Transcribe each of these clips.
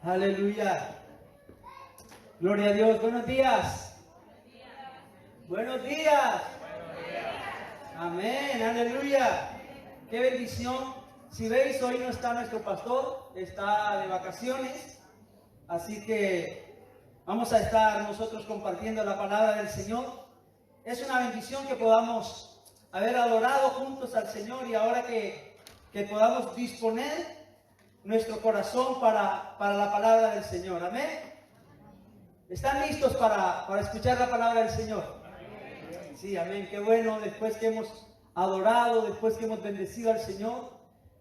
Aleluya. Gloria a Dios. Buenos días. Buenos días. Amén. Aleluya. Qué bendición. Si veis, hoy no está nuestro pastor, está de vacaciones. Así que vamos a estar nosotros compartiendo la palabra del Señor. Es una bendición que podamos haber adorado juntos al Señor y ahora que podamos disponer nuestro corazón para la palabra del Señor. Amén. ¿Están listos para escuchar la palabra del Señor? Sí, amén. Qué bueno, después que hemos adorado, después que hemos bendecido al Señor,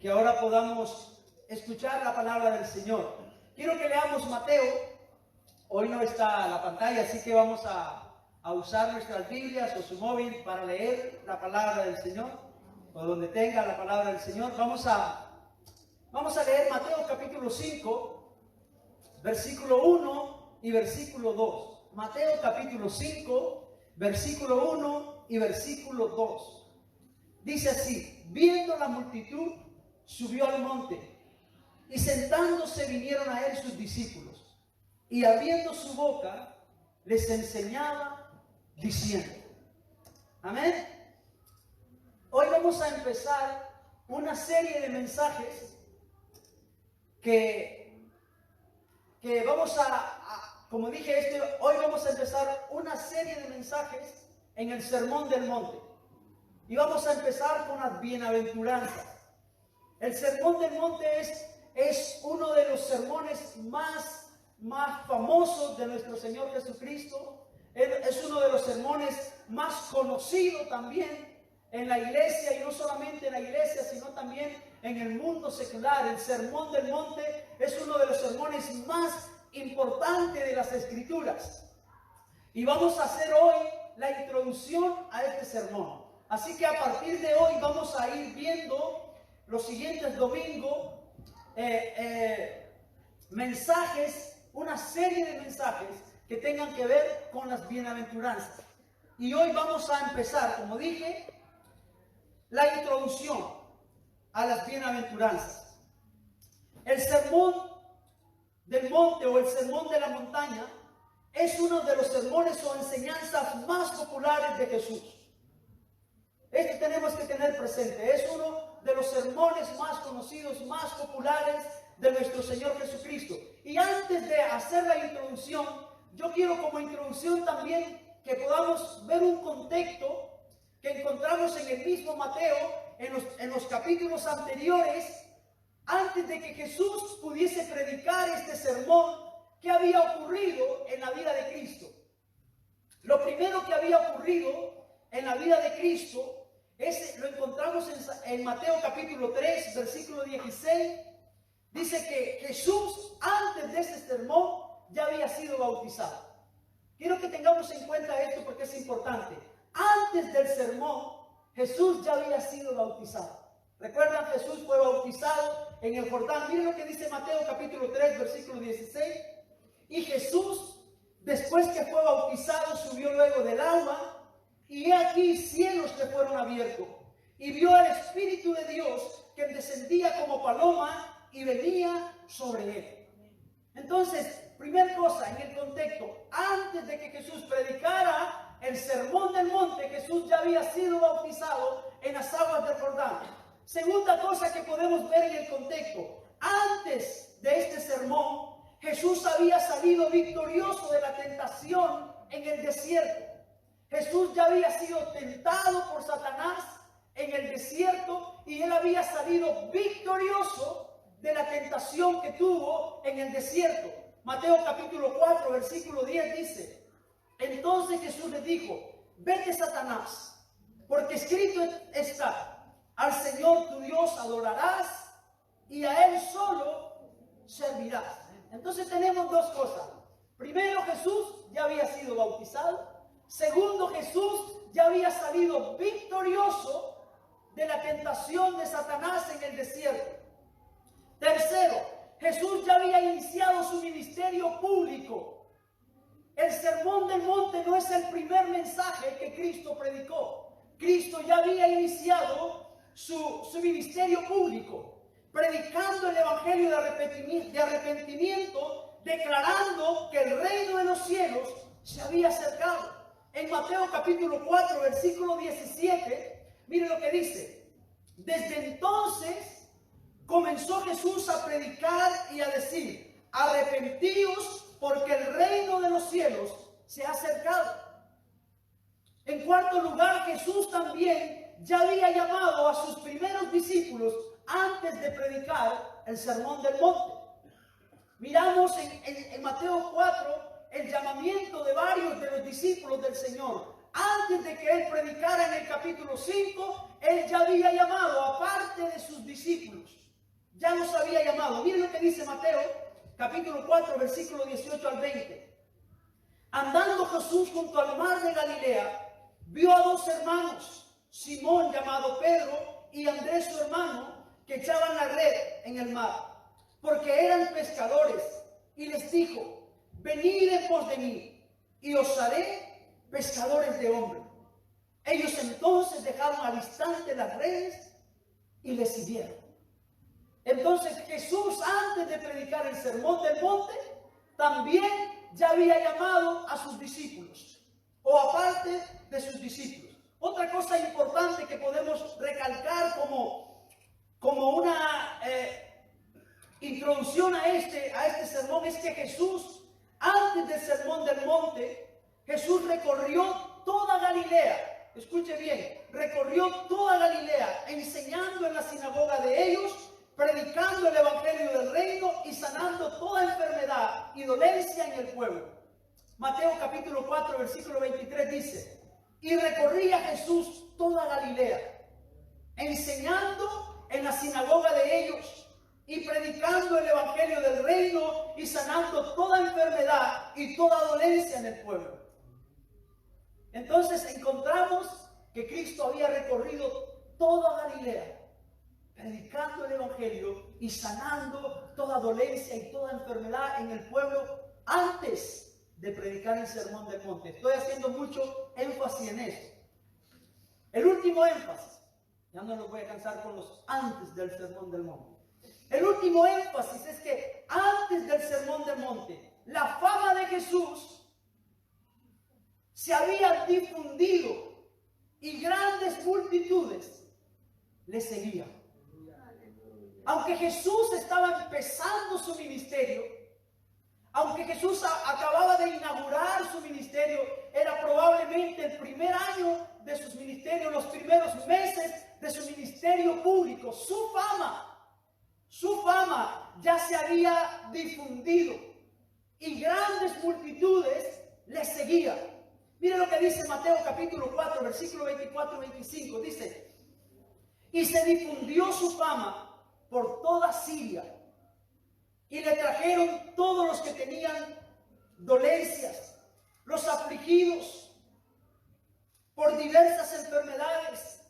que ahora podamos escuchar la palabra del Señor. Quiero que leamos Mateo. Hoy no está la pantalla, así que vamos a usar nuestras Biblias o su móvil para leer la palabra del Señor, o donde tenga la palabra del Señor. Vamos a leer Mateo capítulo 5, versículo 1 y versículo 2. Mateo capítulo 5, versículo 1 y versículo 2. Dice así: viendo la multitud, subió al monte, y sentándose vinieron a él sus discípulos, y abriendo su boca, les enseñaba diciendo. Amén. Hoy vamos a empezar una serie de mensajes que vamos como dije, hoy vamos a empezar una serie de mensajes en el Sermón del Monte. Y vamos a empezar con las bienaventuranzas. El Sermón del Monte es uno de los sermones más famosos de nuestro Señor Jesucristo. Es uno de los sermones más conocidos también en la iglesia, y no solamente en la iglesia, sino también en el mundo secular. El Sermón del Monte es uno de los sermones más importantes de las Escrituras. Y vamos a hacer hoy la introducción a este sermón. Así que a partir de hoy vamos a ir viendo los siguientes domingos mensajes, una serie de mensajes que tengan que ver con las bienaventuranzas. Y hoy vamos a empezar, como dije, la introducción a las bienaventuranzas. El sermón del monte o el sermón de la montaña es uno de los sermones o enseñanzas más populares de Jesús. Esto tenemos que tener presente. Es uno de los sermones más conocidos, más populares de nuestro Señor Jesucristo. Y antes de hacer la introducción, yo quiero como introducción también que podamos ver un contexto que encontramos en el mismo Mateo, en los capítulos anteriores, antes de que Jesús pudiese predicar este sermón. ¿Qué había ocurrido en la vida de Cristo? Lo primero que había ocurrido en la vida de Cristo lo encontramos en Mateo capítulo 3, versículo 16. Dice que Jesús, antes de ese sermón, ya había sido bautizado. Quiero que tengamos en cuenta esto porque es importante. Antes del sermón, Jesús ya había sido bautizado. ¿Recuerdan? Jesús fue bautizado en el Jordán. Miren lo que dice Mateo capítulo 3, versículo 16. Y Jesús, después que fue bautizado, subió luego del agua, y he aquí cielos le fueron abiertos, y vio al Espíritu de Dios que descendía como paloma y venía sobre él. Entonces, primera cosa, en el contexto, antes de que Jesús predicara el sermón del monte, Jesús ya había sido bautizado en las aguas del Jordán. Segunda cosa que podemos ver en el contexto, antes de este sermón, Jesús había salido victorioso de la tentación en el desierto. Jesús ya había sido tentado por Satanás en el desierto y él había salido victorioso de la tentación que tuvo en el desierto. Mateo capítulo 4, versículo 10 dice: entonces Jesús le dijo: vete, Satanás, porque escrito está, al Señor tu Dios adorarás y a Él solo servirás. Entonces tenemos dos cosas. Primero, Jesús ya había sido bautizado. Segundo, Jesús ya había salido victorioso de la tentación de Satanás en el desierto. Tercero, Jesús ya había iniciado su ministerio público. El sermón del monte no es el primer mensaje que Cristo predicó. Cristo ya había iniciado su ministerio público. predicando el evangelio de arrepentimiento, declarando que el reino de los cielos se había acercado. En Mateo capítulo 4, versículo 17, mire lo que dice. Desde entonces comenzó Jesús a predicar y a decir: arrepentíos, porque el reino de los cielos se ha acercado. En cuarto lugar, Jesús también ya había llamado a sus primeros discípulos antes de predicar el sermón del monte. Miramos en Mateo 4 el llamamiento de varios de los discípulos del Señor. Antes de que Él predicara en el capítulo 5, Él ya había llamado a parte de sus discípulos. Ya los había llamado. Miren lo que dice Mateo, capítulo 4, versículo 18 al 20. Andando Jesús junto al mar de Galilea, vio a dos hermanos, Simón llamado Pedro y Andrés su hermano, que echaban la red en el mar, porque eran pescadores, y les dijo: venid en pos de mí, y os haré pescadores de hombres. Ellos entonces dejaron al instante las redes y les siguieron. Entonces Jesús, antes de predicar el sermón del monte, también ya había llamado a sus discípulos, o aparte de sus discípulos. Otra cosa importante que podemos recalcar como una introducción a este sermón es que Jesús, antes del sermón del monte, Jesús recorrió toda Galilea. Escuche bien, recorrió toda Galilea, enseñando en la sinagoga de ellos, predicando el evangelio del reino y sanando toda enfermedad y dolencia en el pueblo. Mateo capítulo 4, versículo 23 dice: y recorría Jesús toda Galilea, enseñando en la sinagoga de ellos y predicando el evangelio del reino y sanando toda enfermedad y toda dolencia en el pueblo. Entonces encontramos que Cristo había recorrido toda Galilea, predicando el evangelio y sanando toda dolencia y toda enfermedad en el pueblo antes de predicar el sermón del monte. Estoy haciendo mucho énfasis en eso. El último énfasis, ya no lo voy a cansar con los antes del sermón del monte. El último énfasis es que antes del sermón del monte, la fama de Jesús se había difundido y grandes multitudes le seguían. Aunque Jesús estaba empezando su ministerio, aunque Jesús acababa de inaugurar su ministerio, era probablemente el primer año de su ministerio, los primeros meses de su ministerio público, su fama ya se había difundido y grandes multitudes le seguían. Mire lo que dice Mateo capítulo 4, versículo 24 y 25. Dice: y se difundió su fama por toda Siria, y le trajeron todos los que tenían dolencias, los afligidos por diversas enfermedades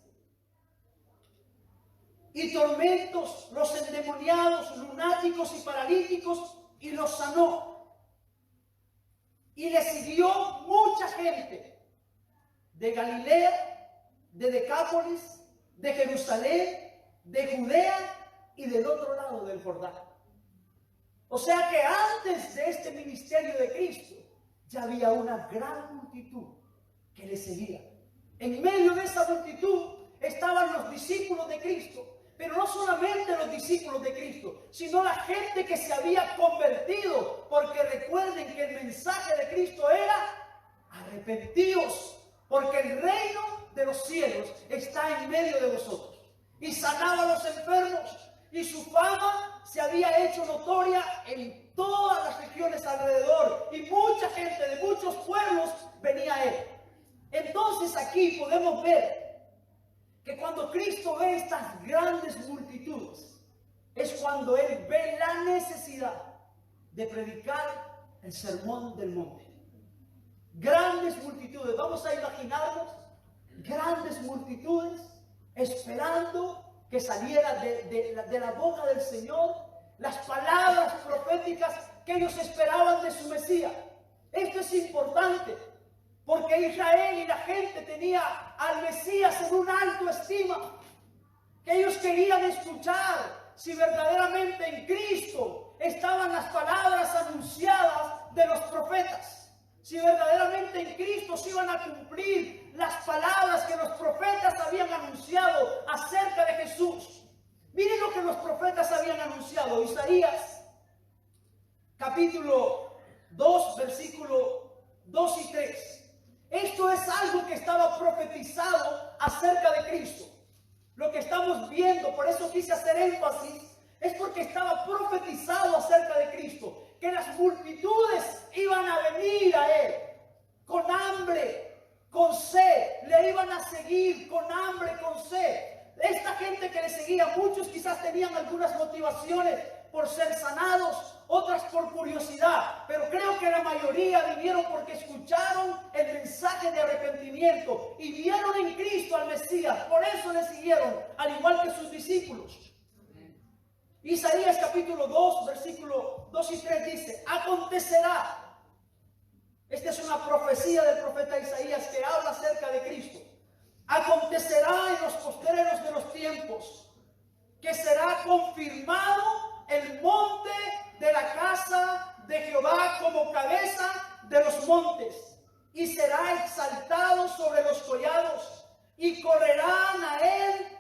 y tormentos, los endemoniados, lunáticos y paralíticos, y los sanó. Y le siguió mucha gente de Galilea, de Decápolis, de Jerusalén, de Judea y del otro lado del Jordán. O sea que antes de este ministerio de Cristo ya había una gran multitud que le seguía. En medio de esa multitud estaban los discípulos de Cristo, pero no solamente los discípulos de Cristo, sino la gente que se había convertido, porque recuerden que el mensaje de Cristo era: arrepentíos, porque el reino de los cielos está en medio de vosotros. Y sanaba a los enfermos, y su fama se había hecho notoria en todas las regiones alrededor, y mucha gente de muchos pueblos venía a él. Entonces aquí podemos ver que cuando Cristo ve estas grandes multitudes, es cuando Él ve la necesidad de predicar el sermón del monte. Grandes multitudes, vamos a imaginarnos grandes multitudes esperando que saliera de la boca del Señor las palabras proféticas que ellos esperaban de su Mesías. Esto es importante, porque Israel y la gente tenía al Mesías en una alta estima, que ellos querían escuchar si verdaderamente en Cristo estaban las palabras anunciadas de los profetas. Si verdaderamente en Cristo se iban a cumplir las palabras que los profetas habían anunciado acerca de Jesús. Miren lo que los profetas habían anunciado. Isaías, capítulo 2, versículo 2 y 3. Esto es algo que estaba profetizado acerca de Cristo. Lo que estamos viendo, por eso quise hacer énfasis, es porque estaba profetizado acerca de Cristo, que las multitudes iban a venir a Él con hambre, con sed, le iban a seguir con hambre, con sed. Esta gente que le seguía, muchos quizás tenían algunas motivaciones por ser sanados, otras por curiosidad, pero creo que la mayoría vinieron porque escucharon el mensaje de arrepentimiento y vieron en Cristo al Mesías, por eso le siguieron, al igual que sus discípulos. Isaías capítulo 2, versículo 2 y 3 dice: acontecerá, esta es una profecía del profeta Isaías que habla acerca de Cristo, acontecerá en los postreros de los tiempos que será confirmado el monte de la casa de Jehová como cabeza de los montes, y será exaltado sobre los collados, y correrán a él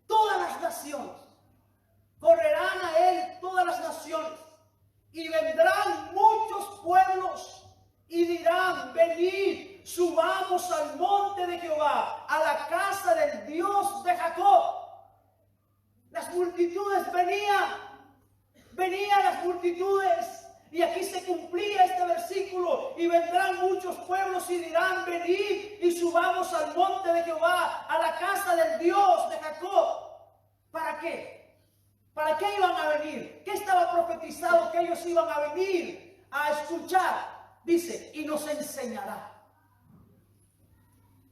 todas las naciones. Correrán a él todas las naciones, y vendrán muchos pueblos, y dirán: venid, subamos al monte de Jehová, a la casa del Dios de Jacob. Las multitudes venían las multitudes, y aquí se cumplía este versículo: y vendrán muchos pueblos y dirán: venid y subamos al monte de Jehová, a la casa del Dios de Jacob. ¿Para qué? ¿Para qué iban a venir? ¿Qué estaba profetizado que ellos iban a venir a escuchar? Dice: y nos enseñará.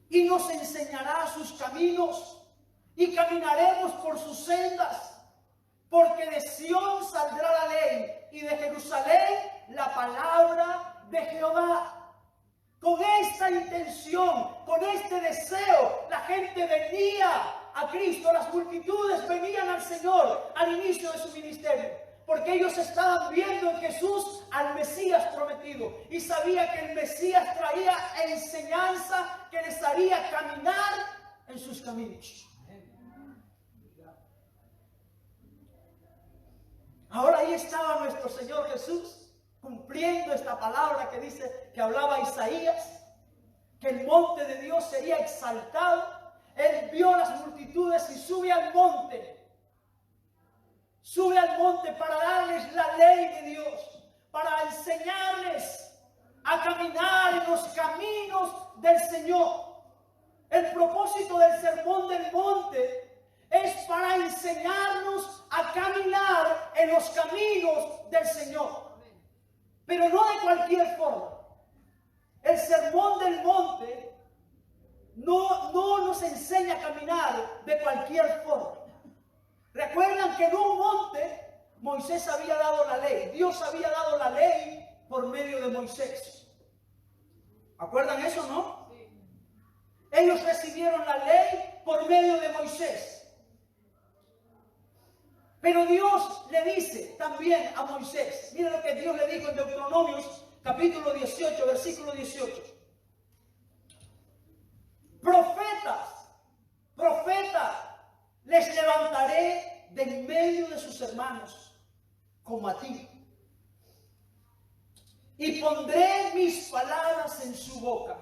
Y nos enseñará sus caminos, y caminaremos por sus sendas. Porque de Sión saldrá la ley, y de Jerusalén la palabra de Jehová. Con esta intención, con este deseo, la gente venía a Cristo, las multitudes venían al Señor al inicio de su ministerio, porque ellos estaban viendo en Jesús al Mesías prometido, y sabía que el Mesías traía enseñanza que les haría caminar en sus caminos. Ahora ahí estaba nuestro Señor Jesús cumpliendo esta palabra que dice, que hablaba Isaías, que el monte de Dios sería exaltado. Él vio las multitudes y sube al monte para darles la ley de Dios, para enseñarles a caminar en los caminos del Señor. El propósito del sermón del monte es para enseñarnos a caminar en los caminos del Señor, pero no de cualquier forma. El sermón del monte no nos enseña a caminar de cualquier forma. Recuerdan que en un monte Moisés había dado la ley. Dios había dado la ley por medio de Moisés. ¿Acuerdan eso, no? Ellos recibieron la ley por medio de Moisés. Pero Dios le dice también a Moisés, mira lo que Dios le dijo en Deuteronomios capítulo 18, versículo 18. Profetas, les levantaré de en medio de sus hermanos, como a ti. Y pondré mis palabras en su boca,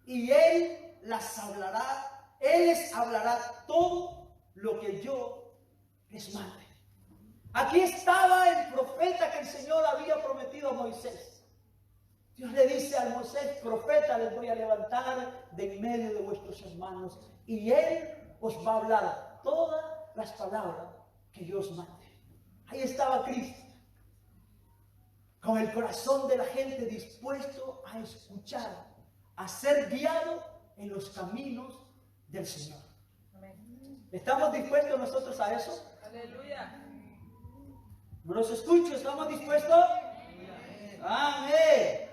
y él les hablará todo lo que yo les mande. Aquí estaba el profeta que el Señor había prometido a Moisés. Dios le dice a Moisés: profeta les voy a levantar de en medio de vuestros hermanos, y él os va a hablar todas las palabras que yo os mande. Ahí estaba Cristo, con el corazón de la gente dispuesto a escuchar, a ser guiado en los caminos del Señor. ¿Estamos dispuestos nosotros a eso? Aleluya. ¿No los escucho? ¿Estamos dispuestos? Amén.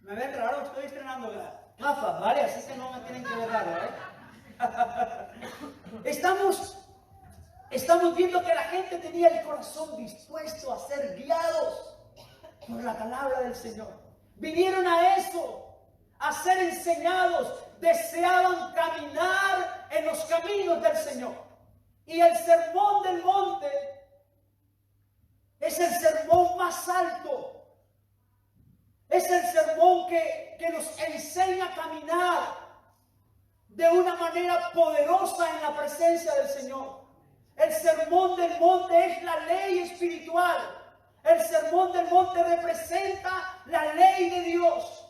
Me ven raro, estoy estrenando gafas, ¿vale? Así que no me tienen que ver raro, Estamos viendo que la gente tenía corazón dispuesto a ser guiados por la palabra del Señor. Vinieron a eso, a ser enseñados. Deseaban caminar en los caminos del Señor. Y el sermón del monte es el sermón más alto. Es el sermón que nos enseña a caminar de una manera poderosa en la presencia del Señor. El sermón del monte es la ley espiritual. El sermón del monte representa la ley de Dios.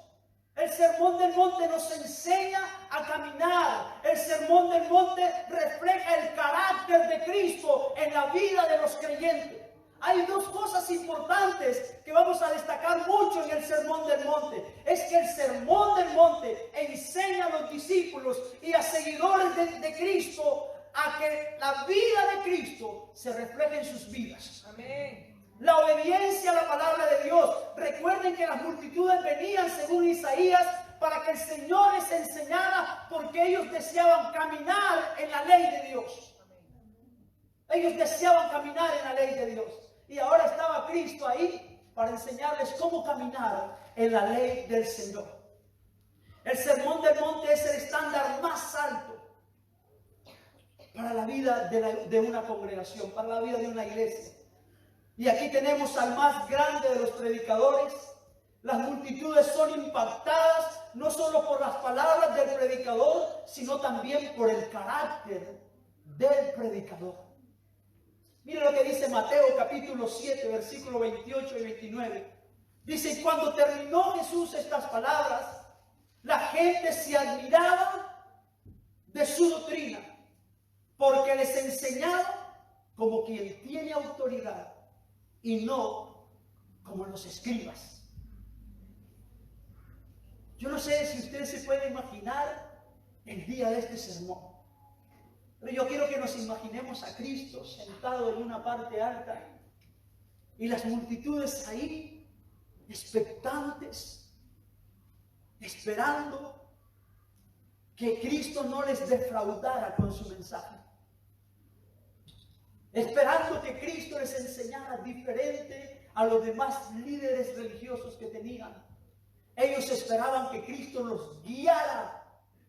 El sermón del monte nos enseña a caminar. El sermón del monte refleja el carácter de Cristo en la vida de los creyentes. Hay dos cosas importantes que vamos a destacar mucho en el sermón del monte. Es que el sermón del monte enseña a los discípulos y a seguidores de Cristo a que la vida de Cristo se refleje en sus vidas. Amén. La obediencia a la palabra de Dios. Recuerden que las multitudes venían, según Isaías, para que el Señor les enseñara, porque ellos deseaban caminar en la ley de Dios. Ellos deseaban caminar en la ley de Dios. Y ahora estaba Cristo ahí para enseñarles cómo caminar en la ley del Señor. El sermón del monte es el estándar más alto para la vida de una congregación, para la vida de una iglesia. Y aquí tenemos al más grande de los predicadores. Las multitudes son impactadas no solo por las palabras del predicador, sino también por el carácter del predicador. Mire lo que dice Mateo capítulo 7, versículo 28 y 29. Dice: y cuando terminó Jesús estas palabras, la gente se admiraba de su doctrina, porque les enseñaba como quien tiene autoridad y no como los escribas. Yo no sé si usted se puede imaginar el día de este sermón. Pero yo quiero que nos imaginemos a Cristo sentado en una parte alta y las multitudes ahí, expectantes, esperando que Cristo no les defraudara con su mensaje. Esperando que Cristo les enseñara diferente a los demás líderes religiosos que tenían. Ellos esperaban que Cristo los guiara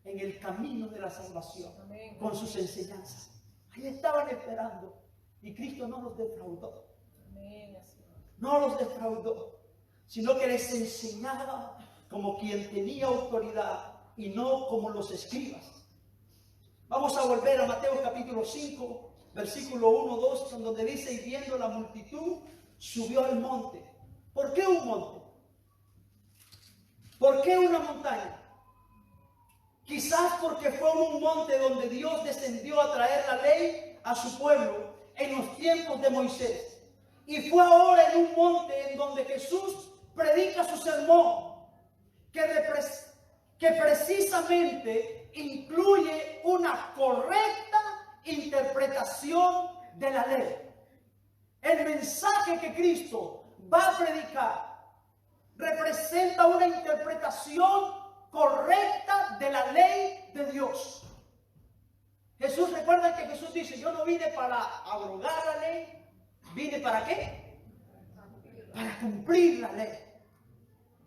en el camino de la salvación. Amén. Con sus enseñanzas. Ahí estaban esperando y Cristo no los defraudó. Amén. No los defraudó, sino que les enseñaba como quien tenía autoridad y no como los escribas. Vamos a volver a Mateo capítulo 5, versículo 1, 2, donde dice: y viendo la multitud, subió al monte. ¿Por qué un monte? ¿Por qué una montaña? Quizás porque fue un monte donde Dios descendió a traer la ley a su pueblo en los tiempos de Moisés. Y fue ahora en un monte en donde Jesús predica su sermón, que precisamente incluye una correcta interpretación de la ley. El mensaje que Cristo va a predicar representa una interpretación correcta de la ley de Dios. Jesús, recuerda que Jesús dice: yo no vine para abrogar la ley, vine ¿para qué? Para cumplir la ley.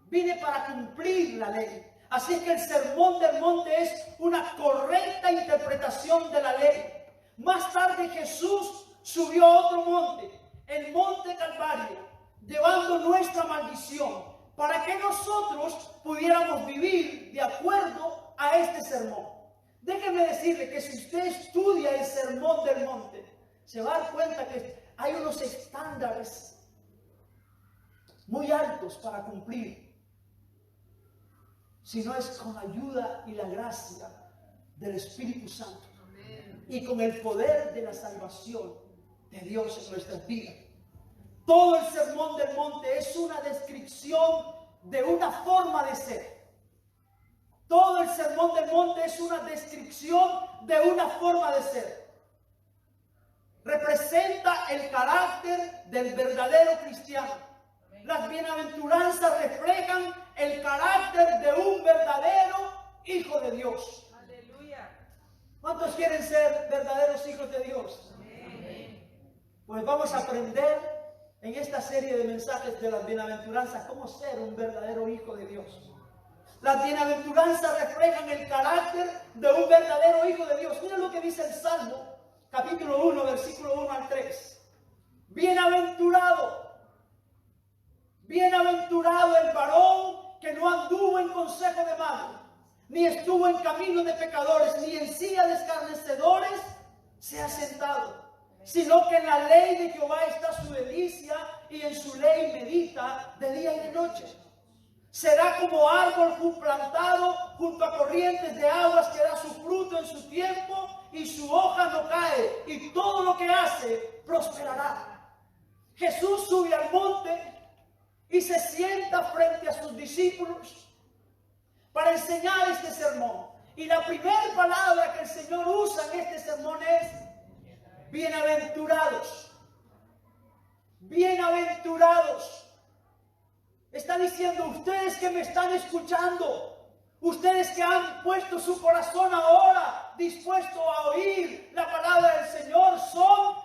Vine para cumplir la ley. Así es que el sermón del monte es una correcta interpretación de la ley. Más tarde Jesús subió a otro monte, el monte Calvario, llevando nuestra maldición, para que nosotros pudiéramos vivir de acuerdo a este sermón. Déjeme decirle que si usted estudia el sermón del monte, se va a dar cuenta que hay unos estándares muy altos para cumplir, si no es con la ayuda y la gracia del Espíritu Santo. Amén. Y con el poder de la salvación de Dios en nuestras vidas. Todo el sermón del monte es una descripción de una forma de ser. Todo el sermón del monte es una descripción de una forma de ser. Representa el carácter del verdadero cristiano. Las bienaventuranzas reflejan el carácter de un verdadero hijo de Dios. Aleluya. ¿Cuántos quieren ser verdaderos hijos de Dios? Amén. Pues vamos a aprender en esta serie de mensajes de las bienaventuranzas cómo ser un verdadero hijo de Dios. Las bienaventuranzas reflejan el carácter de un verdadero hijo de Dios. Mira lo que dice el Salmo, capítulo 1, versículo 1 al 3. Bienaventurado el varón que no anduvo en consejo de malos, ni estuvo en camino de pecadores, ni en silla de escarnecedores se ha sentado, sino que en la ley de Jehová está su delicia, y en su ley medita de día y de noche. Será como árbol plantado junto a corrientes de aguas, que da su fruto en su tiempo, y su hoja no cae, y todo lo que hace prosperará. Jesús sube al monte y se sienta frente a sus discípulos para enseñar este sermón. Y la primera palabra que el Señor usa en este sermón es bienaventurados. Bienaventurados. Está diciendo, ustedes que me están escuchando, ustedes que han puesto su corazón ahora dispuesto a oír la palabra del Señor, son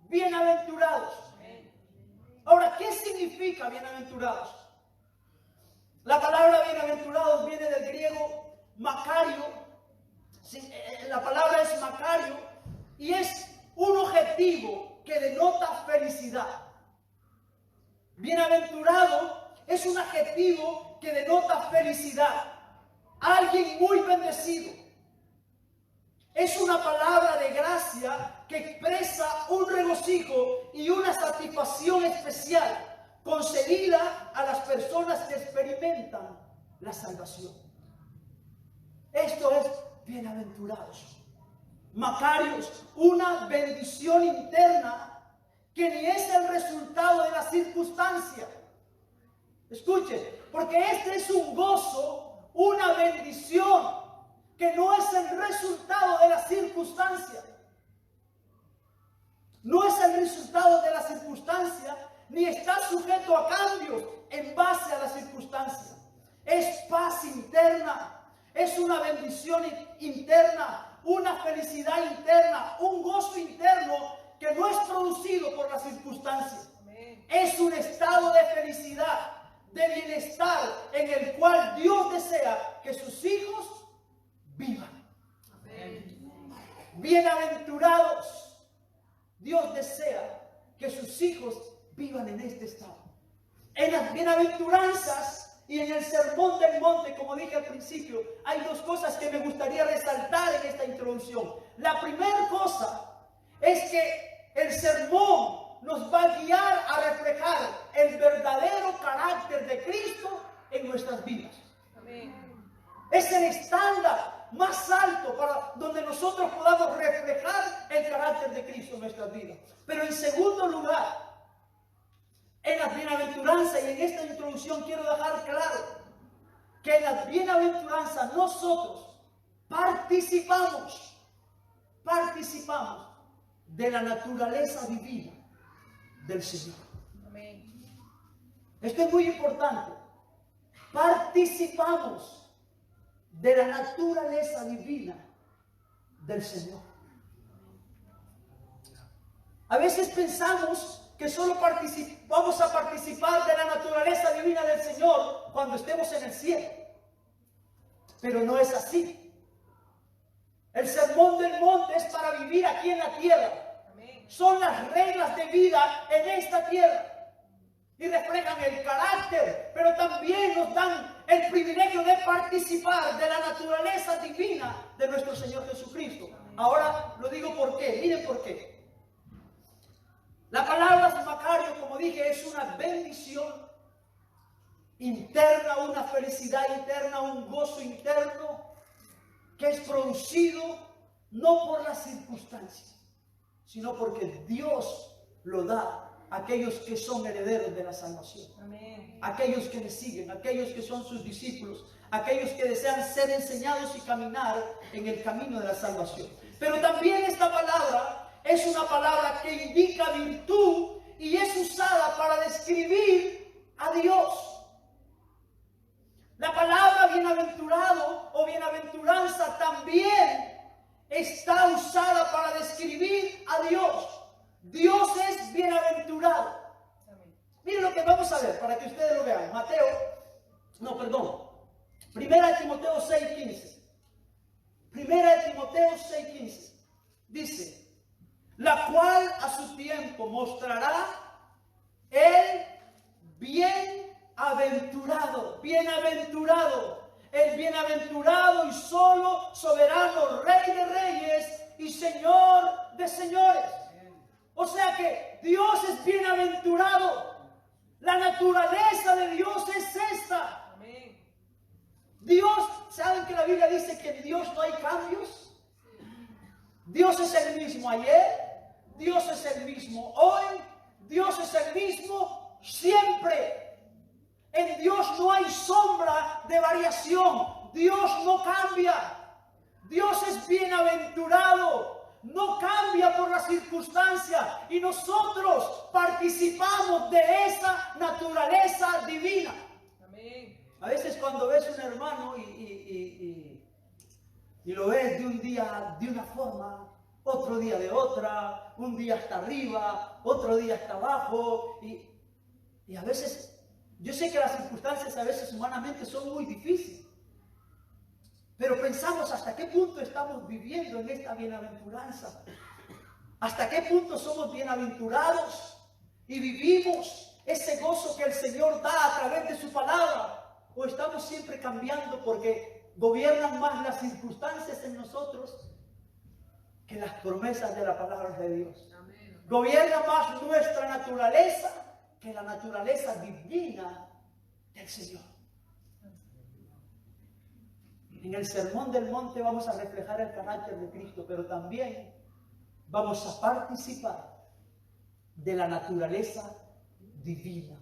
bienaventurados. Ahora, ¿qué significa bienaventurados? La palabra bienaventurados viene del griego Macario. La palabra es Macario y es un objetivo que denota felicidad. Bienaventurado es un adjetivo que denota felicidad. Alguien muy bendecido. Es una palabra de gracia que expresa un regocijo y una satisfacción especial concedida a las personas que experimentan la salvación. Esto es bienaventurados. Macarios, una bendición interna que ni es el resultado de la circunstancia. Escuchen, porque este es un gozo, una bendición que no es el resultado de la circunstancia. No es el resultado de la circunstancia, ni está sujeto a cambios en base a la circunstancia. Es paz interna, es una bendición interna, una felicidad interna, un gozo interno que no es producido por la circunstancia. Es un estado de felicidad, de bienestar, en el cual Dios desea que sus hijos vivan. Bienaventurados. Dios desea que sus hijos vivan en este estado. En las bienaventuranzas y en el sermón del monte, como dije al principio, hay dos cosas que me gustaría resaltar en esta introducción. La primera cosa es que el sermón nos va a guiar a reflejar el verdadero carácter de Cristo en nuestras vidas. Es el estándar más alto para donde nosotros podamos reflejar el carácter de Cristo en nuestras vidas. Pero en segundo lugar, en las bienaventuranzas, y en esta introducción quiero dejar claro que en las bienaventuranzas nosotros participamos de la naturaleza divina del Señor. Esto es muy importante. Participamos de la naturaleza divina del Señor. A veces pensamos que solo vamos a participar de la naturaleza divina del Señor cuando estemos en el cielo. Pero no es así. El sermón del monte es para vivir aquí en la tierra. Son las reglas de vida en esta tierra. Y reflejan el carácter, pero también nos dan el privilegio de participar de la naturaleza divina de nuestro Señor Jesucristo. Ahora lo digo por qué. Miren por qué. La palabra Macario, como dije, es una bendición interna, una felicidad interna, un gozo interno que es producido no por las circunstancias, sino porque Dios lo da a aquellos que son herederos de la salvación. Amén. Aquellos que le siguen, aquellos que son sus discípulos, aquellos que desean ser enseñados y caminar en el camino de la salvación. Pero también esta palabra es una palabra que indica virtud y es usada para describir a Dios. La palabra bienaventurado o bienaventuranza también está usada para describir a Dios. Dios es bienaventurado. que vamos a ver, para que ustedes lo vean. Primera de Timoteo 6:15. Primera de Timoteo 6:15. Dice, la cual a su tiempo mostrará el bienaventurado, el bienaventurado y solo soberano Rey de reyes y Señor de señores. O sea que Dios es bienaventurado. La naturaleza de Dios es esta. Dios, ¿saben que la Biblia dice que en Dios no hay cambios? Dios es el mismo ayer, Dios es el mismo hoy, Dios es el mismo siempre. En Dios no hay sombra de variación. Dios no cambia. Dios es bienaventurado. No cambia por las circunstancias. Y nosotros participamos de esa naturaleza divina. Amén. A veces cuando ves un hermano y lo ves de un día de una forma, otro día de otra, un día está arriba, otro día está abajo. Y a veces... Yo sé que las circunstancias a veces humanamente son muy difíciles, pero pensamos hasta qué punto estamos viviendo en esta bienaventuranza, hasta qué punto somos bienaventurados y vivimos ese gozo que el Señor da a través de su palabra, o estamos siempre cambiando porque gobiernan más las circunstancias en nosotros que las promesas de la palabra de Dios. Amén. Gobierna más nuestra naturaleza que la naturaleza divina del Señor. En el Sermón del Monte vamos a reflejar el carácter de Cristo, pero también vamos a participar de la naturaleza divina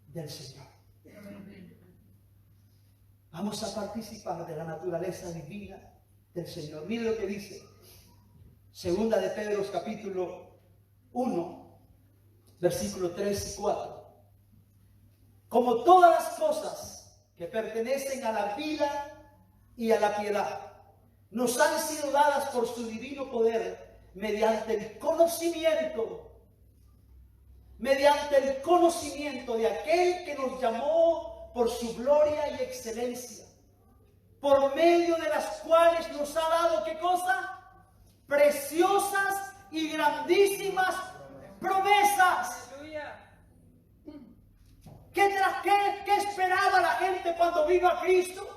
del Señor. Vamos a participar de la naturaleza divina del Señor. Mire lo que dice Segunda de Pedro capítulo 1. Versículos 3 y 4. Como todas las cosas que pertenecen a la vida y a la piedad, nos han sido dadas por su divino poder mediante el conocimiento de aquel que nos llamó por su gloria y excelencia, por medio de las cuales nos ha dado, ¿qué cosa? Preciosas y grandísimas promesas. ¿Qué esperaba la gente cuando vino a Cristo?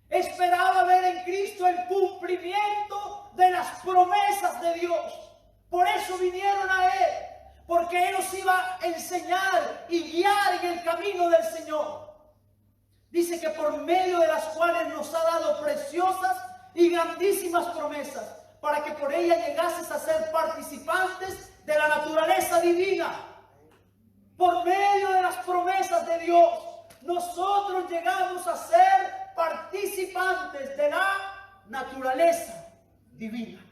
Esperaba ver en Cristo el cumplimiento de las promesas de Dios. Por eso vinieron a Él, porque Él nos iba a enseñar y guiar en el camino del Señor. Dice que por medio de las cuales nos ha dado preciosas y grandísimas promesas, para que por ella llegases a ser participantes de la naturaleza divina. Por medio de las promesas de Dios, nosotros llegamos a ser participantes de la naturaleza divina.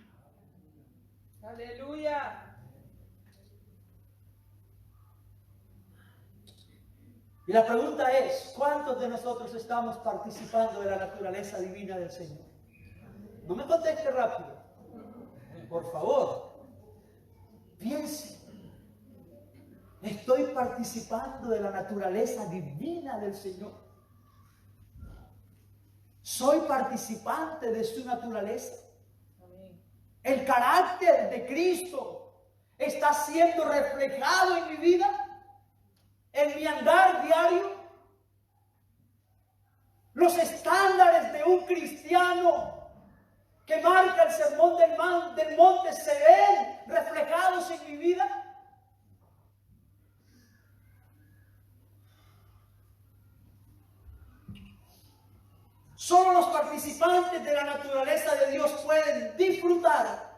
Aleluya. Y la pregunta es, ¿cuántos de nosotros estamos participando de la naturaleza divina del Señor? No me conteste rápido. Por favor, piense. Estoy participando de la naturaleza divina del Señor. Soy participante de su naturaleza. El carácter de Cristo está siendo reflejado en mi vida, en mi andar diario. Los estándares de un cristiano que marca el Sermón del Monte se ven reflejados en mi vida. Solo los participantes de la naturaleza de Dios pueden disfrutar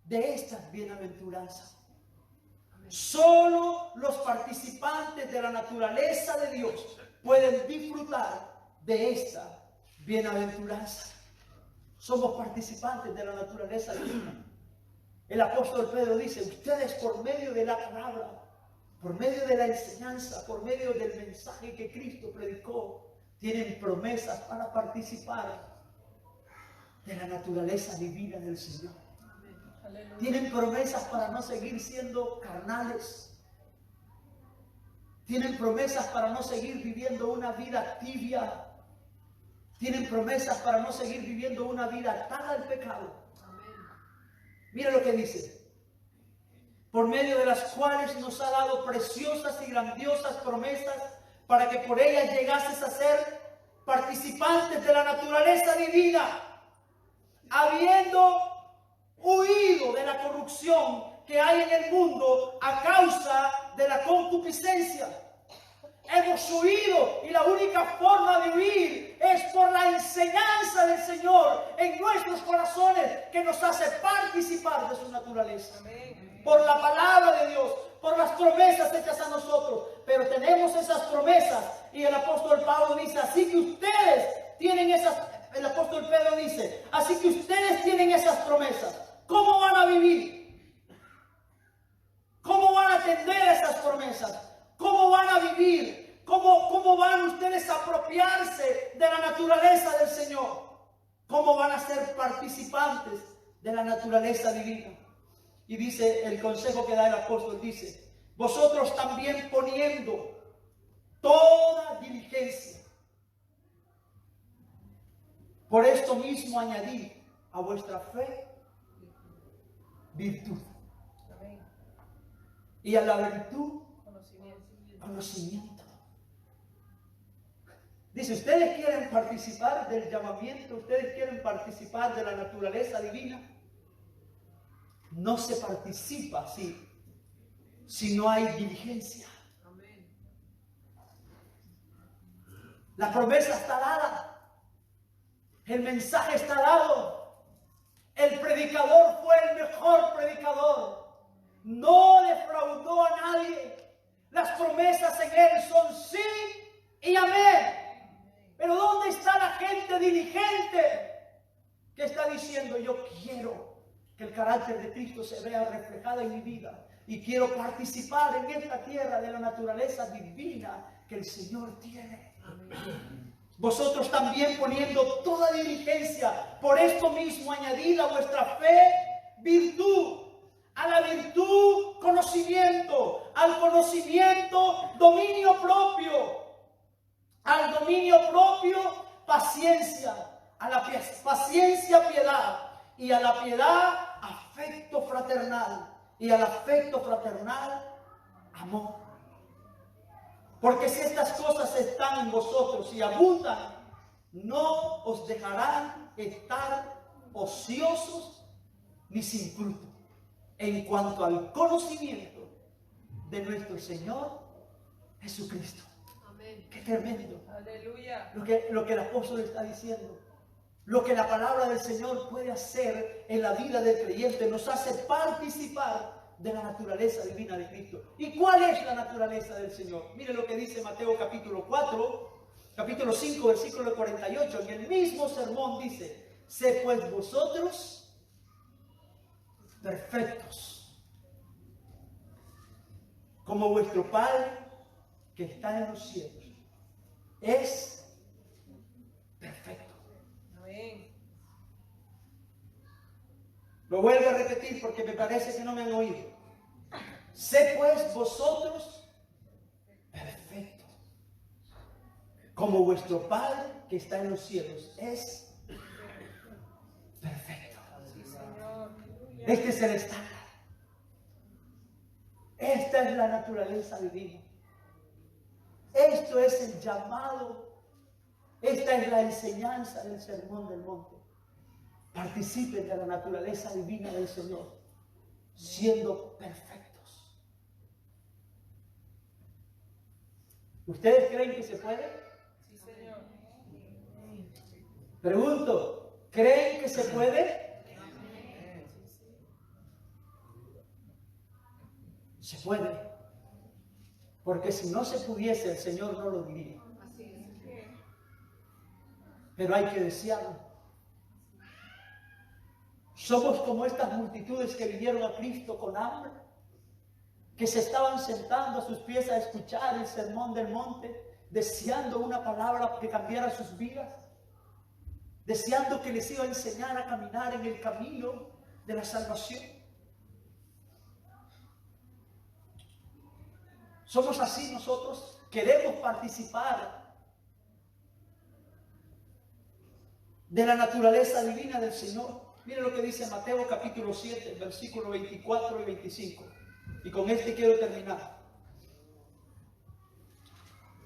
de estas bienaventuranzas. Solo los participantes de la naturaleza de Dios pueden disfrutar de esta bienaventuranza. Somos participantes de la naturaleza divina. El apóstol Pedro dice, ustedes por medio de la palabra, por medio de la enseñanza, por medio del mensaje que Cristo predicó, tienen promesas para participar de la naturaleza divina del Señor. Aleluya. Tienen promesas para no seguir siendo carnales. Tienen promesas para no seguir viviendo una vida tibia. Tienen promesas para no seguir viviendo una vida atada al pecado. Mira lo que dice. Por medio de las cuales nos ha dado preciosas y grandiosas promesas para que por ellas llegases a ser participantes de la naturaleza divina, habiendo huido de la corrupción que hay en el mundo a causa de la concupiscencia. Hemos huido y la única forma de huir es por la enseñanza del Señor en nuestros corazones, que nos hace participar de su naturaleza. Por la palabra de Dios, por las promesas hechas a nosotros. Pero tenemos esas promesas y el apóstol Pablo dice, así que ustedes tienen esas, el apóstol Pedro dice, así que ustedes tienen esas promesas. ¿Cómo van a vivir? ¿Cómo van a atender esas promesas? ¿Cómo van a vivir? ¿Cómo van ustedes a apropiarse de la naturaleza del Señor? ¿Cómo van a ser participantes de la naturaleza divina? Y dice, el consejo que da el apóstol dice, vosotros también poniendo toda diligencia, por esto mismo añadid a vuestra fe virtud. Y a la virtud, conocimiento. Dice, ustedes quieren participar del llamamiento, ustedes quieren participar de la naturaleza divina. No se participa así si no hay diligencia. La promesa está dada, el mensaje está dado, el predicador fue el mejor predicador, no defraudó a nadie. Las promesas en él son sí y amén. Pero ¿dónde está la gente diligente que está diciendo, yo quiero que el carácter de Cristo se vea reflejado en mi vida y quiero participar en esta tierra de la naturaleza divina que el Señor tiene? Vosotros también poniendo toda diligencia, por esto mismo añadid a vuestra fe virtud, a la virtud conocimiento, al conocimiento dominio propio, al dominio propio paciencia, a la paciencia piedad, y a la piedad afecto fraternal, y al afecto fraternal amor. Porque si estas cosas están en vosotros y abundan, no os dejarán estar ociosos ni sin fruto en cuanto al conocimiento de nuestro Señor Jesucristo. Amén. Qué tremendo. Aleluya. Lo que el apóstol está diciendo. Lo que la palabra del Señor puede hacer en la vida del creyente, nos hace participar de la naturaleza divina de Cristo. ¿Y cuál es la naturaleza del Señor? Mire lo que dice Mateo capítulo 4, capítulo 5, versículo 48. En el mismo sermón dice, sé pues vosotros perfectos, como vuestro Padre que está en los cielos es perfecto. Amén. Lo vuelvo a repetir porque me parece que no me han oído. Sé pues vosotros perfectos, como vuestro Padre que está en los cielos es perfecto. Este es el estándar. Esta es la naturaleza divina. Esto es el llamado. Esta es la enseñanza del Sermón del Monte. Participen de la naturaleza divina del Señor, siendo perfectos. ¿Ustedes creen que se puede? Sí, Señor. Pregunto, ¿creen que se puede? Se puede. Porque si no se pudiese, el Señor no lo diría. Pero hay que desearlo. Somos como estas multitudes que vinieron a Cristo con hambre, que se estaban sentando a sus pies a escuchar el sermón del monte, deseando una palabra que cambiara sus vidas, deseando que les iba a enseñar a caminar en el camino de la salvación. Somos así nosotros. Queremos participar de la naturaleza divina del Señor. Mire lo que dice Mateo capítulo 7, versículos 24 y 25. Y con este quiero terminar.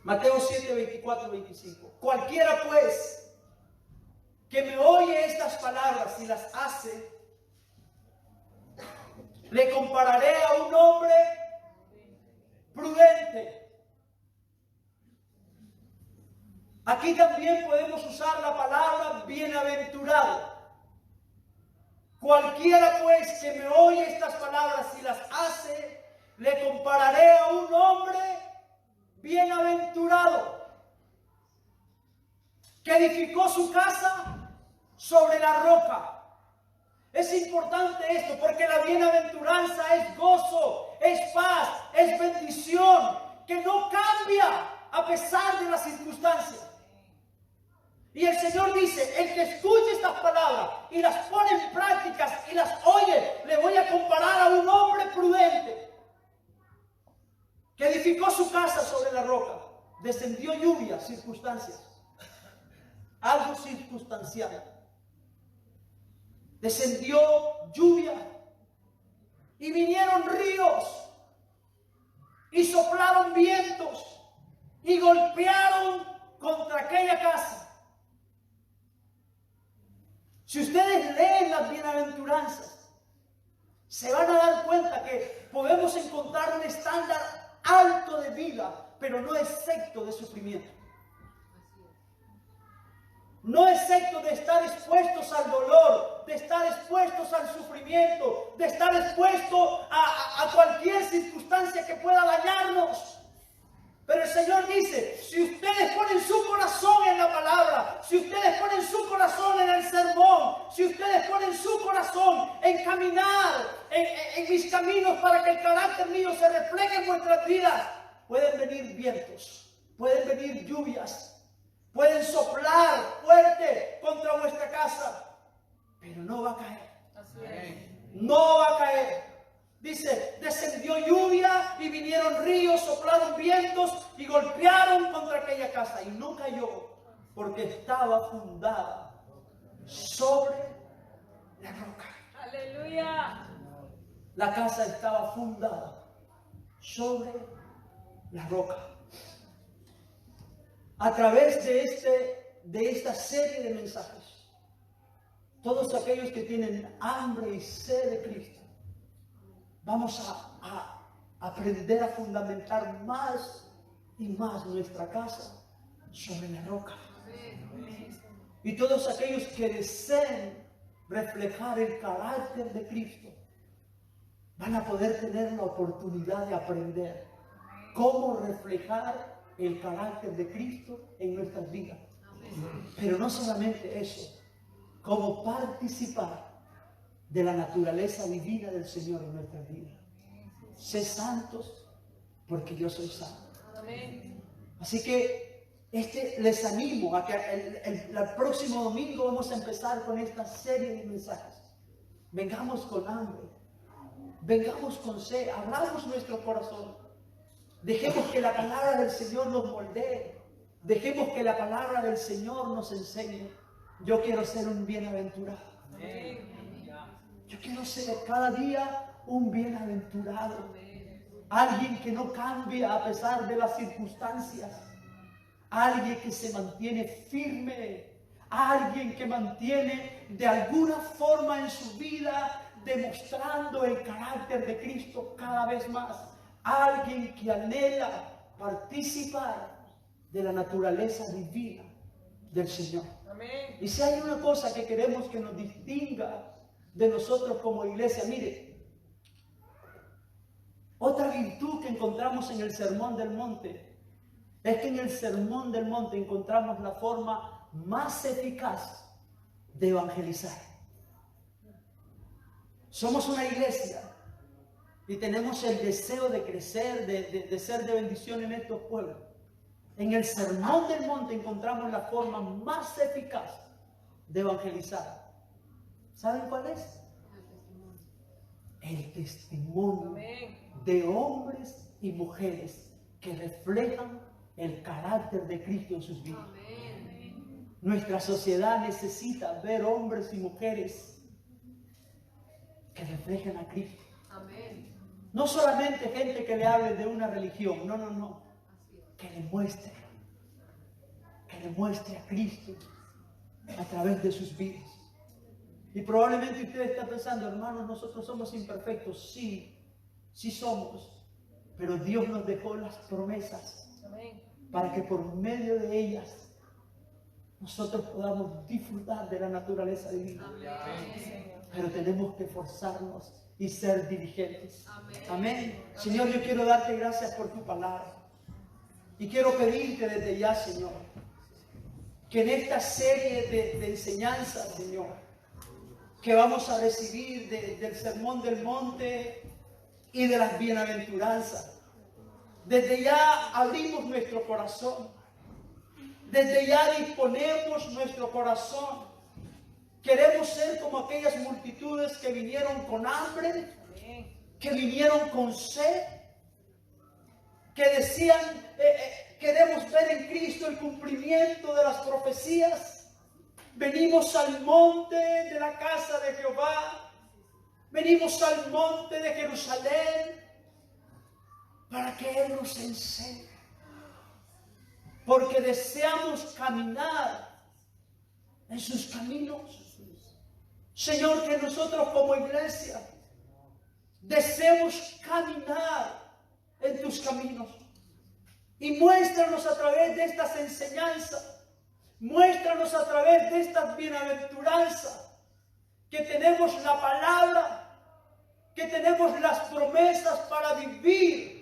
Mateo 7, 24 y 25. Cualquiera pues que me oye estas palabras y las hace, le compararé a un hombre prudente. Aquí también podemos usar la palabra bienaventurado. Cualquiera pues que me oye estas palabras y las hace, le compararé a un hombre bienaventurado, que edificó su casa sobre la roca. Es importante esto porque la bienaventuranza es gozo, es paz, es bendición, que no cambia a pesar de las circunstancias. Y el Señor dice, el que escuche estas palabras y las pone en prácticas y las oye, le voy a comparar a un hombre prudente que edificó su casa sobre la roca. Descendió lluvia, circunstancias, algo circunstancial. Descendió lluvia y vinieron ríos y soplaron vientos y golpearon contra aquella casa. Si ustedes leen las bienaventuranzas, se van a dar cuenta que podemos encontrar un estándar alto de vida, pero no exento de sufrimiento. No exento de estar expuestos al dolor, de estar expuestos al sufrimiento, de estar expuestos a cualquier circunstancia que pueda dañarnos. Pero el Señor dice, si ustedes ponen su corazón en la palabra, si ustedes ponen su corazón en el sermón, si ustedes ponen su corazón en caminar en mis caminos para que el carácter mío se refleje en vuestras vidas, pueden venir vientos, pueden venir lluvias, pueden soplar fuerte contra vuestra casa, pero no va a caer. No va a caer. Dice, descendió lluvia y vinieron ríos, soplaron vientos y golpearon contra aquella casa. Y no cayó porque estaba fundada sobre la roca. Aleluya. La casa estaba fundada sobre la roca. A través de esta serie de mensajes, todos aquellos que tienen hambre y sed de Cristo, vamos a aprender a fundamentar más y más nuestra casa sobre la roca. Y todos aquellos que deseen reflejar el carácter de Cristo van a poder tener la oportunidad de aprender cómo reflejar el carácter de Cristo en nuestras vidas. Pero no solamente eso, cómo participar de la naturaleza divina del Señor en nuestras vidas. Sé santos porque yo soy santo. Así que les animo a que el próximo domingo vamos a empezar con esta serie de mensajes. Vengamos con hambre, vengamos con sed, abramos nuestro corazón. Dejemos que la palabra del Señor nos moldee. Dejemos que la palabra del Señor nos enseñe. Yo quiero ser un bienaventurado. Yo quiero ser cada día un bienaventurado. Alguien que no cambia a pesar de las circunstancias. Alguien que se mantiene firme. Alguien que mantiene de alguna forma en su vida demostrando el carácter de Cristo cada vez más. Alguien que anhela participar de la naturaleza divina del Señor. Amén. Y si hay una cosa que queremos que nos distinga de nosotros como iglesia, mire, otra virtud que encontramos en el Sermón del Monte es que en el Sermón del Monte encontramos la forma más eficaz de evangelizar. Somos una iglesia y tenemos el deseo de crecer, de ser de bendición en estos pueblos. En el Sermón del Monte encontramos la forma más eficaz de evangelizar. ¿Saben cuál es? El testimonio de hombres y mujeres que reflejan el carácter de Cristo en sus vidas. Nuestra sociedad necesita ver hombres y mujeres que reflejen a Cristo. No solamente gente que le hable de una religión, no. Que le muestre a Cristo a través de sus vidas. Y probablemente usted está pensando, hermanos, nosotros somos imperfectos. Sí somos. Pero Dios nos dejó las promesas para que por medio de ellas nosotros podamos disfrutar de la naturaleza divina. Pero tenemos que esforzarnos y ser diligentes. Amén. Señor, yo quiero darte gracias por tu palabra. Y quiero pedirte desde ya, Señor, que en esta serie de enseñanzas, Señor, que vamos a recibir del Sermón del Monte y de las bienaventuranzas, desde ya abrimos nuestro corazón, desde ya disponemos nuestro corazón. Queremos ser como aquellas multitudes que vinieron con hambre, que vinieron con sed, que decían, queremos ver en Cristo el cumplimiento de las profecías. Venimos al monte de la casa de Jehová, venimos al monte de Jerusalén, para que Él nos enseñe. Porque deseamos caminar en sus caminos. Señor, que nosotros como iglesia deseemos caminar en tus caminos. Y muéstranos a través de estas enseñanzas, muéstranos a través de estas bienaventuranzas, que tenemos la palabra, que tenemos las promesas para vivir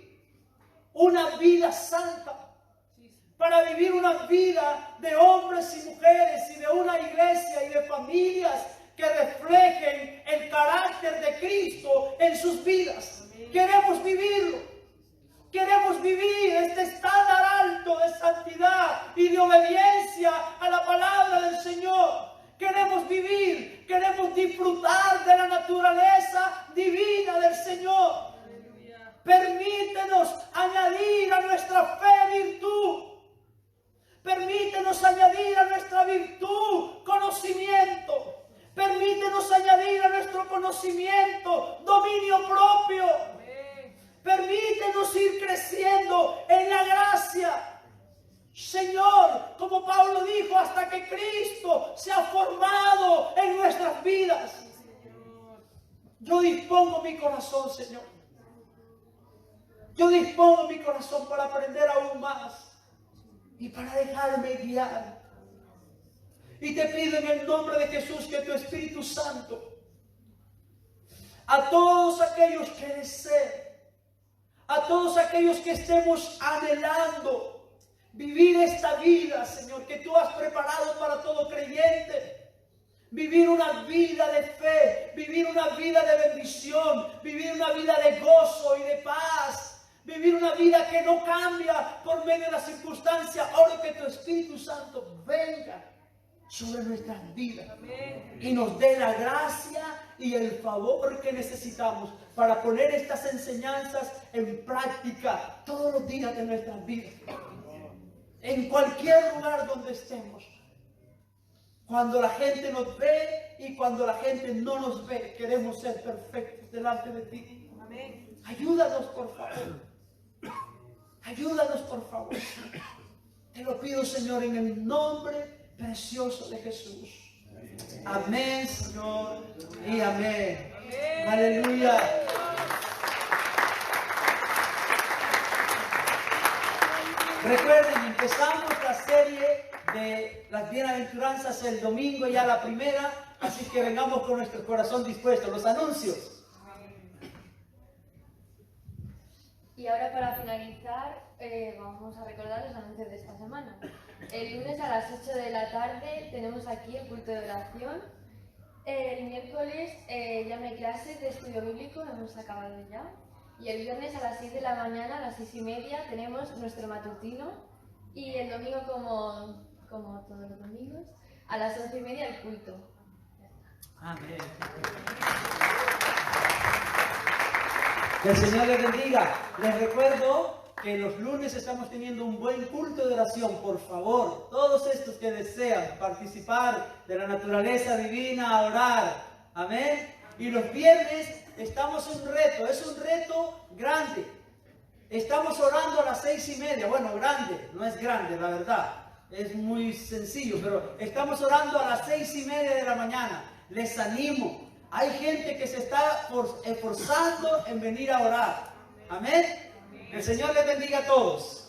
una vida santa, para vivir una vida de hombres y mujeres y de una iglesia y de familias que reflejen el carácter de Cristo en sus vidas. Queremos vivirlo. Queremos vivir este estándar alto de santidad y de obediencia a la palabra del Señor. Queremos vivir, queremos disfrutar de la naturaleza divina del Señor. Permítenos añadir a nuestra fe virtud. Permítenos añadir a nuestra virtud conocimiento. Permítenos añadir a nuestro conocimiento dominio propio. Permítenos ir creciendo en la gracia. Señor, como Pablo dijo, hasta que Cristo se ha formado en nuestras vidas. Yo dispongo mi corazón, Señor. Yo dispongo mi corazón para aprender aún más y para dejarme guiar. Y te pido en el nombre de Jesús que tu Espíritu Santo, a todos aquellos que deseen, a todos aquellos que estemos anhelando vivir esta vida, Señor, que tú has preparado para todo creyente, vivir una vida de fe, vivir una vida de bendición, vivir una vida de gozo y de paz, vivir una vida que no cambia por medio de las circunstancias. Ahora que tu Espíritu Santo venga sobre nuestras vidas y nos dé la gracia y el favor que necesitamos para poner estas enseñanzas en práctica todos los días de nuestras vidas, en cualquier lugar donde estemos, cuando la gente nos ve y cuando la gente no nos ve. Queremos ser perfectos delante de ti. Ayúdanos, por favor. Ayúdanos, por favor. Te lo pido, Señor, en el nombre precioso de Jesús. Amén, Señor, y amén. Aleluya. Recuerden, empezamos la serie de las bienaventuranzas el domingo, ya la primera, así que vengamos con nuestro corazón dispuesto. Los anuncios. Y ahora, para finalizar, vamos a recordar los anuncios de esta semana. El lunes a las 8 de la tarde tenemos aquí el culto de oración. El miércoles ya no hay clases de estudio bíblico, hemos acabado ya. Y el viernes a las 6 de la mañana, a las 6:30, tenemos nuestro matutino. Y el domingo, como todos los domingos, a las 11:30 el culto. Amén. Que el Señor les bendiga. Les recuerdo que los lunes estamos teniendo un buen culto de oración. Por favor, todos estos que desean participar de la naturaleza divina, a orar. Amén. Y los viernes estamos en un reto, es un reto grande. Estamos orando a las 6:30. Bueno, grande, no es grande, la verdad. Es muy sencillo, pero estamos orando a las 6:30 de la mañana. Les animo. Hay gente que se está esforzando en venir a orar. Amén. El Señor les bendiga a todos.